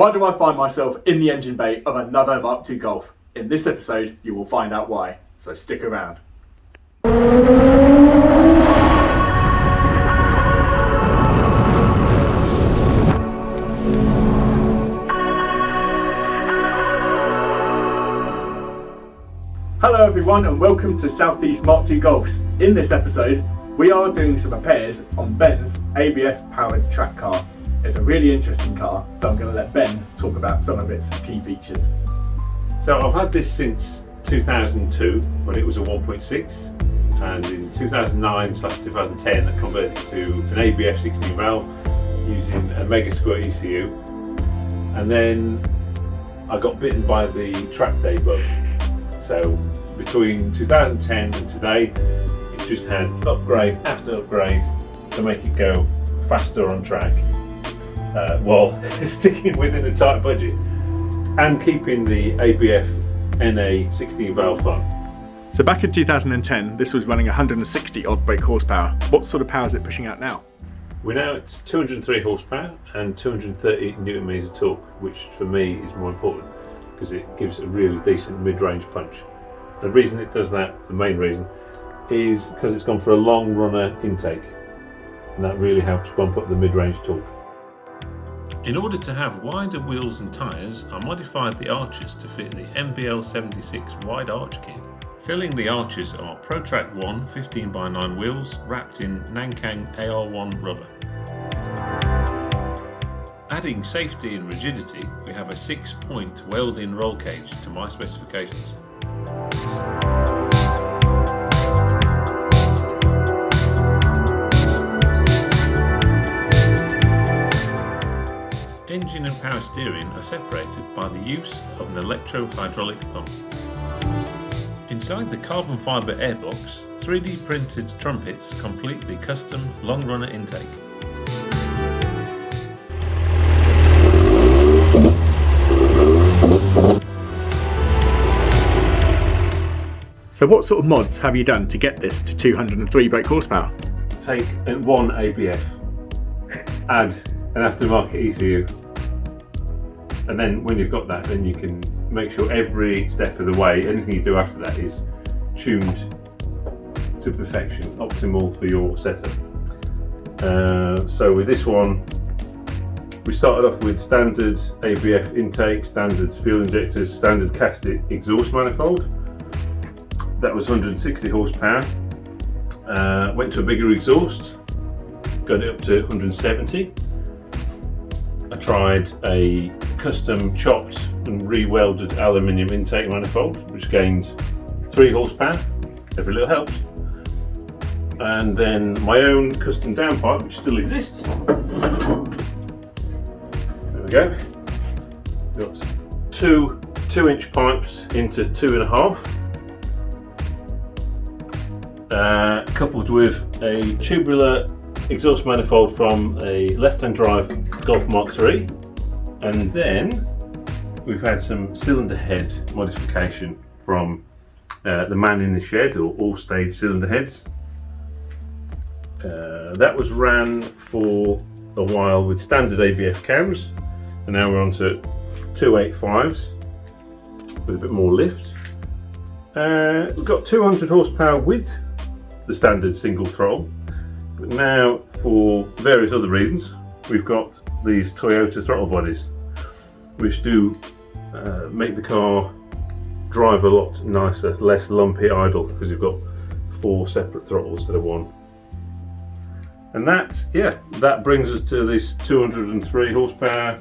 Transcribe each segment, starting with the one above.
Why do I find myself in the engine bay of another Mk2 Golf? In this episode, you will find out why, so stick around. Hello everyone and welcome to Southeast Mk2 Golfs. In this episode, we are doing some repairs on Ben's ABF powered track car. It's a really interesting car, so I'm going to let Ben talk about some of its key features. So I've had this since 2002 when it was a 1.6, and in 2009/2010 I converted to an ABF 16 valve using a Mega Squirt ECU, and then I got bitten by the track day bug. So between 2010 and today, it's just had upgrade after upgrade to make it go faster on track, while sticking within a tight budget and keeping the ABF NA 16 valve fun. So back in 2010, this was running 160 odd brake horsepower. What sort of power is it pushing out now? We're now at 203 horsepower and 230 newton meters of torque, which for me is more important because it gives a really decent mid-range punch. The reason it does that, the main reason, is because it's gone for a long runner intake, and that really helps bump up the mid-range torque. In order to have wider wheels and tyres, I modified the arches to fit the MBL 76 wide arch kit. Filling the arches are ProTrack 1 15x9 wheels wrapped in Nankang AR1 rubber. Adding safety and rigidity, we have a 6-point weld-in roll cage to my specifications. Engine and power steering are separated by the use of an electro-hydraulic pump. Inside the carbon fibre airbox, 3D printed trumpets complete the custom long runner intake. So what sort of mods have you done to get this to 203 brake horsepower? Take one ABF, add an aftermarket ECU, and then when you've got that, then you can make sure every step of the way, anything you do after that is tuned to perfection, optimal for your setup. So with this one, we started off with standard ABF intake, standard fuel injectors, standard cast exhaust manifold. That was 160 horsepower. Went to a bigger exhaust, got it up to 170. I tried a custom chopped and re-welded aluminium intake manifold, which gained 3 horsepower. Every little helps. And then my own custom downpipe, which still exists. There we go. Got two 2-inch pipes into 2.5. Coupled with a tubular exhaust manifold from a left-hand drive Golf Mk2, and then we've had some cylinder head modification from the man in the shed, or all-stage cylinder heads. That was ran for a while with standard ABF cams, and now we're on to 285s with a bit more lift. We've got 200 horsepower with the standard single throttle, but now for various other reasons we've got these Toyota throttle bodies, which do make the car drive a lot nicer, less lumpy idle, because you've got 4 separate throttles instead of 1. And that brings us to this 203 horsepower,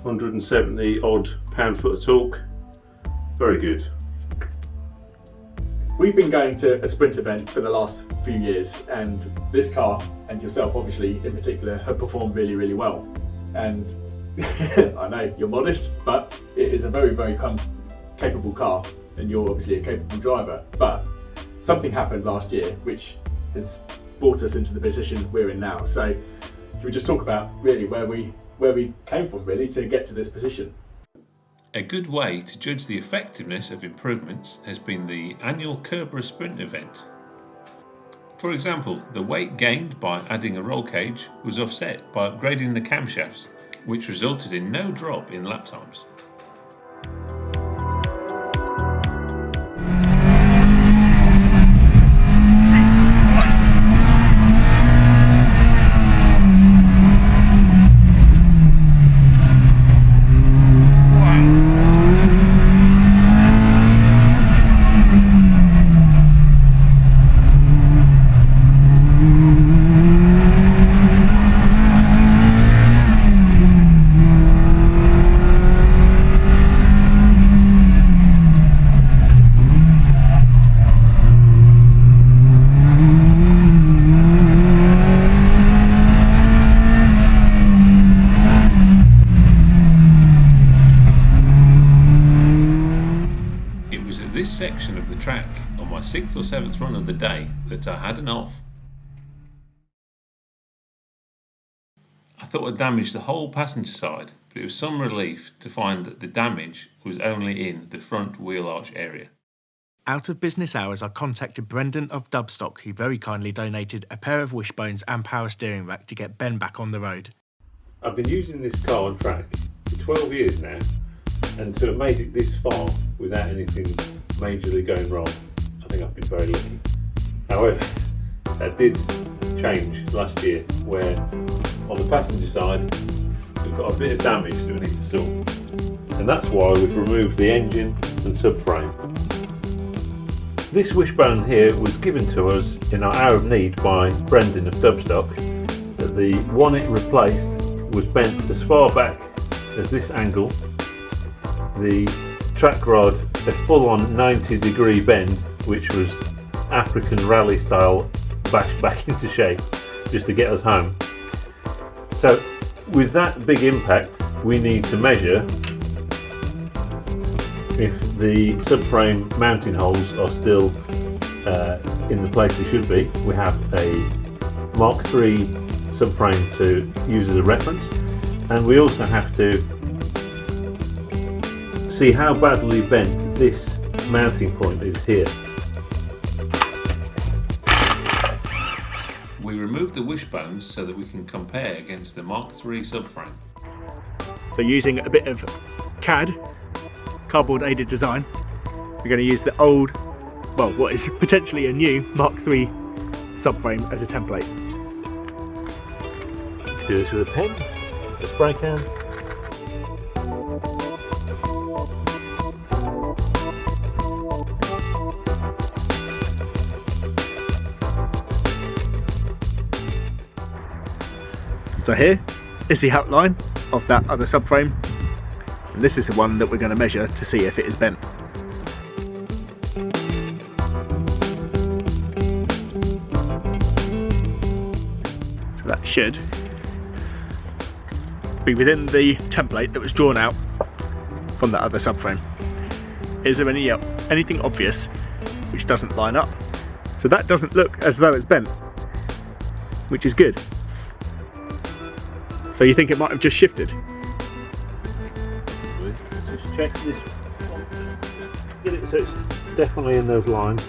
170 odd pound-foot of torque. Very good. We've been going to a sprint event for the last few years, and this car, and yourself obviously in particular, have performed really, really well. And I know you're modest, but it is a very, very capable car, and you're obviously a capable driver. But something happened last year which has brought us into the position we're in now. So should we just talk about really where we came from really to get to this position? A good way to judge the effectiveness of improvements has been the annual Curborough Sprint event. For example, the weight gained by adding a roll cage was offset by upgrading the camshafts, which resulted in no drop in lap times. This section of the track on my 6th or 7th run of the day that I had an off. I thought I'd damaged the whole passenger side, but it was some relief to find that the damage was only in the front wheel arch area. Out of business hours, I contacted Brendan of Dubstock, who very kindly donated a pair of wishbones and power steering rack to get Ben back on the road. I've been using this car on track for 12 years now, and to have made it this far without anything majorly going wrong, I think I've been very lucky. However, that did change last year, where on the passenger side we've got a bit of damage that we need to sort, and that's why we've removed the engine and subframe. This wishbone here was given to us in our hour of need by Brendan of Dubstock. The one it replaced was bent as far back as this angle. The track rod a full-on 90-degree bend, which was African rally style, bashed back into shape just to get us home. So with that big impact, we need to measure if the subframe mounting holes are still in the place they should be. We have a Mark III subframe to use as a reference, and we also have to see how badly bent this mounting point is here. We removed the wishbones so that we can compare against the Mark III subframe. So using a bit of CAD, cardboard aided design, we're going to use the old, well, what is potentially a new Mark III subframe as a template. Do this with a pen, a spray can. So here is the outline of that other subframe, and this is the one that we're going to measure to see if it is bent. So that should be within the template that was drawn out from that other subframe. Is there anything obvious which doesn't line up? So that doesn't look as though it's bent, which is good. So you think it might have just shifted? Let's just check this. Get it so it's definitely in those lines.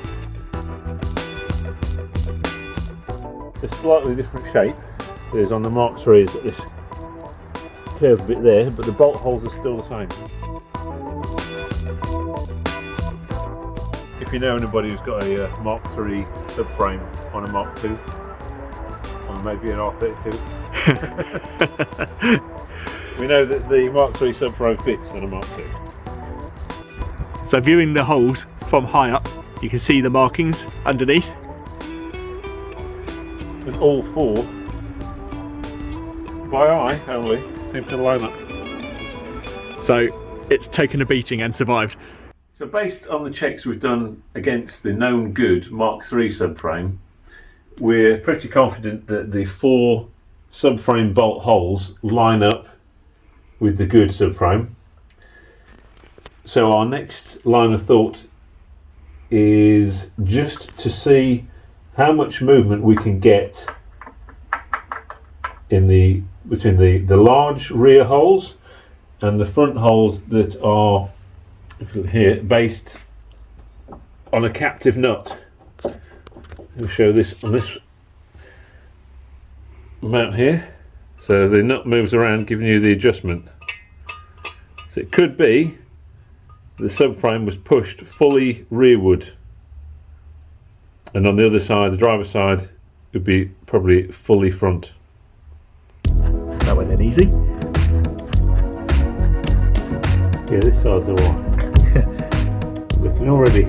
A slightly different shape. There's on the Mark III, it's got this curved bit there, but the bolt holes are still the same. If you know anybody who's got a Mark III subframe on a Mark II, or maybe an R32, we know that the Mark III subframe fits on a Mark II. So viewing the holes from high up, you can see the markings underneath. And all four, by eye only, seem to line up. So it's taken a beating and survived. So based on the checks we've done against the known good Mark III subframe, we're pretty confident that the four subframe bolt holes line up with the good subframe. So our next line of thought is just to see how much movement we can get in between the large rear holes and the front holes that are here based on a captive nut. I'll show this on this mount here. So the nut moves around, giving you the adjustment. So it could be the subframe was pushed fully rearward, and on the other side, the driver's side, it would be probably fully front. That went in easy. Yeah, this side's alright. Looking already.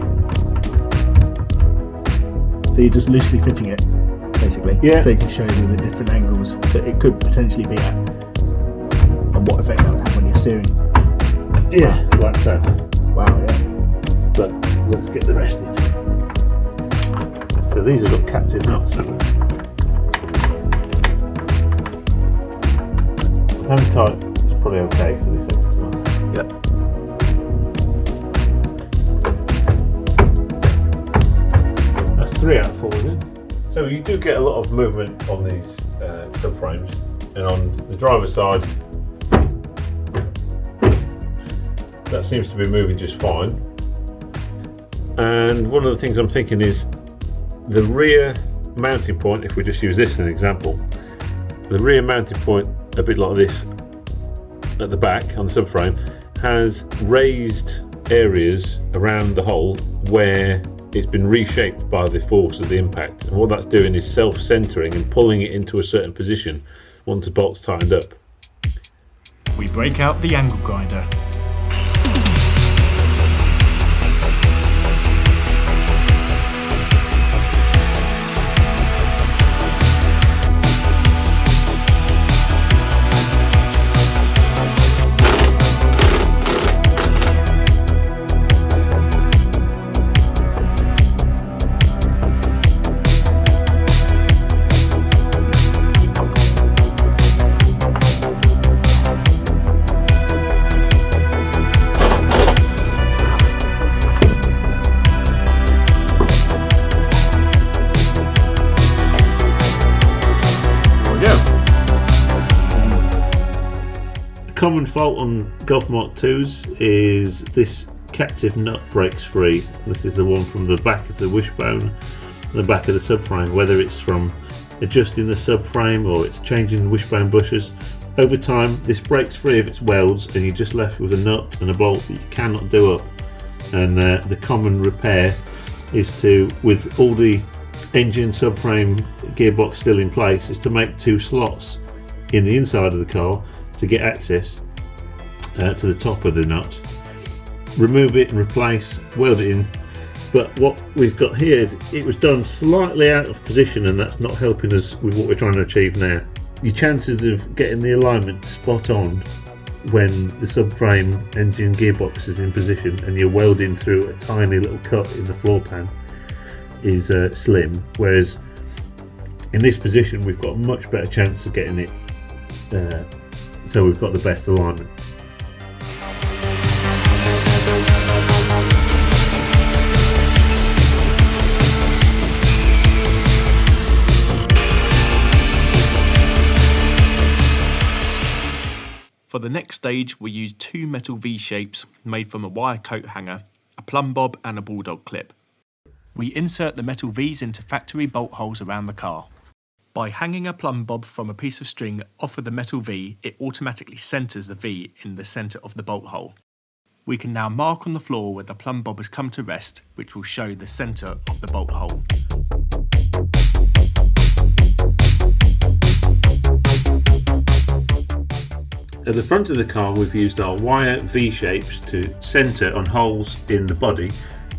So you're just loosely fitting it, basically. Yeah. So you can show you the different angles that it could potentially be at, and what effect that would have on your steering. Yeah, like so. Wow, yeah. But let's get the rest in. So these have got captive nuts, haven't they? Hang tight, it's probably okay for this exercise. Yep. That's 3 out of 4, isn't it? So you do get a lot of movement on these subframes, and on the driver's side, that seems to be moving just fine. And one of the things I'm thinking is the rear mounting point, if we just use this as an example, the rear mounting point, a bit like this at the back on the subframe, has raised areas around the hole where it's been reshaped by the force of the impact, and what that's doing is self-centering and pulling it into a certain position once the bolt's tightened up. We break out the angle grinder. Common fault on Golf Mk2s is this captive nut breaks free. This is the one from the back of the wishbone and the back of the subframe, whether it's from adjusting the subframe or it's changing the wishbone bushes. Over time this breaks free of its welds and you're just left with a nut and a bolt that you cannot do up. And the common repair is to, with all the engine, subframe, gearbox still in place, is to make 2 slots in the inside of the car to get access to the top of the nut, remove it and replace, weld it in. But what we've got here is it was done slightly out of position, and that's not helping us with what we're trying to achieve now. Your chances of getting the alignment spot on when the subframe, engine, gearbox is in position and you're welding through a tiny little cut in the floor pan is slim, whereas in this position we've got a much better chance of getting it so we've got the best alignment. For the next stage, we use 2 metal V-shapes made from a wire coat hanger, a plumb bob and a bulldog clip. We insert the metal V's into factory bolt holes around the car. By hanging a plumb bob from a piece of string off of the metal V, it automatically centres the V in the centre of the bolt hole. We can now mark on the floor where the plumb bob has come to rest, which will show the centre of the bolt hole. At the front of the car we've used our wire V-shapes to centre on holes in the body,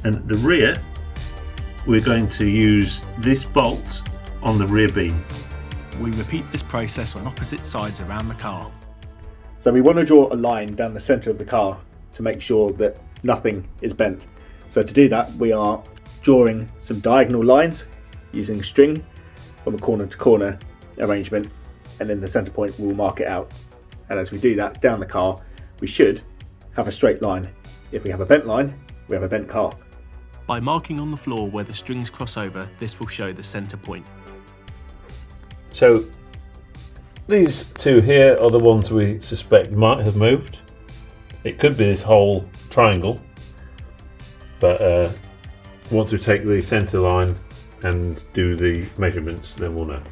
and at the rear we're going to use this bolt on the rear beam. We repeat this process on opposite sides around the car. So we want to draw a line down the centre of the car to make sure that nothing is bent. So to do that we are drawing some diagonal lines using string from a corner to corner arrangement, and in the centre point we'll mark it out. And as we do that down the car, we should have a straight line. If we have a bent line, we have a bent car. By marking on the floor where the strings cross over, this will show the centre point. So these 2 here are the ones we suspect might have moved. It could be this whole triangle, but once we take the centre line and do the measurements, then we'll know.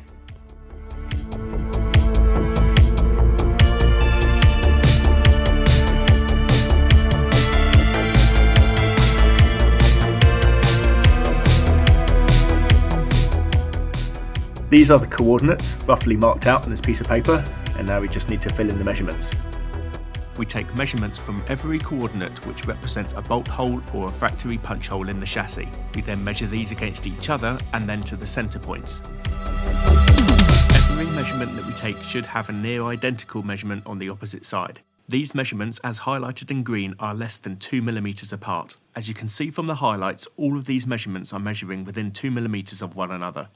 These are the coordinates roughly marked out on this piece of paper, and now we just need to fill in the measurements. We take measurements from every coordinate which represents a bolt hole or a factory punch hole in the chassis. We then measure these against each other and then to the centre points. Every measurement that we take should have a near identical measurement on the opposite side. These measurements, as highlighted in green, are less than 2 mm apart. As you can see from the highlights, all of these measurements are measuring within 2 mm of one another.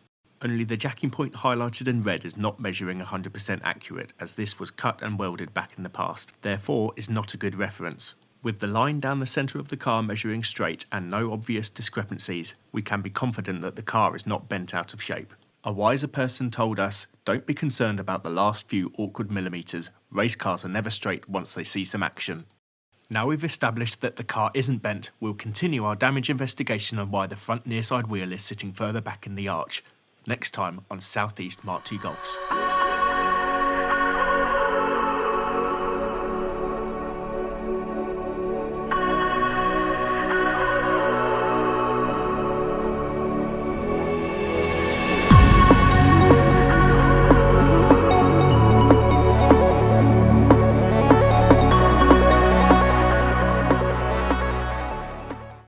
Only the jacking point highlighted in red is not measuring 100% accurate, as this was cut and welded back in the past, therefore is not a good reference. With the line down the centre of the car measuring straight and no obvious discrepancies, we can be confident that the car is not bent out of shape. A wiser person told us, don't be concerned about the last few awkward millimetres, race cars are never straight once they see some action. Now we've established that the car isn't bent, we'll continue our damage investigation on why the front near side wheel is sitting further back in the arch. Next time on Southeast Mark II Golfs.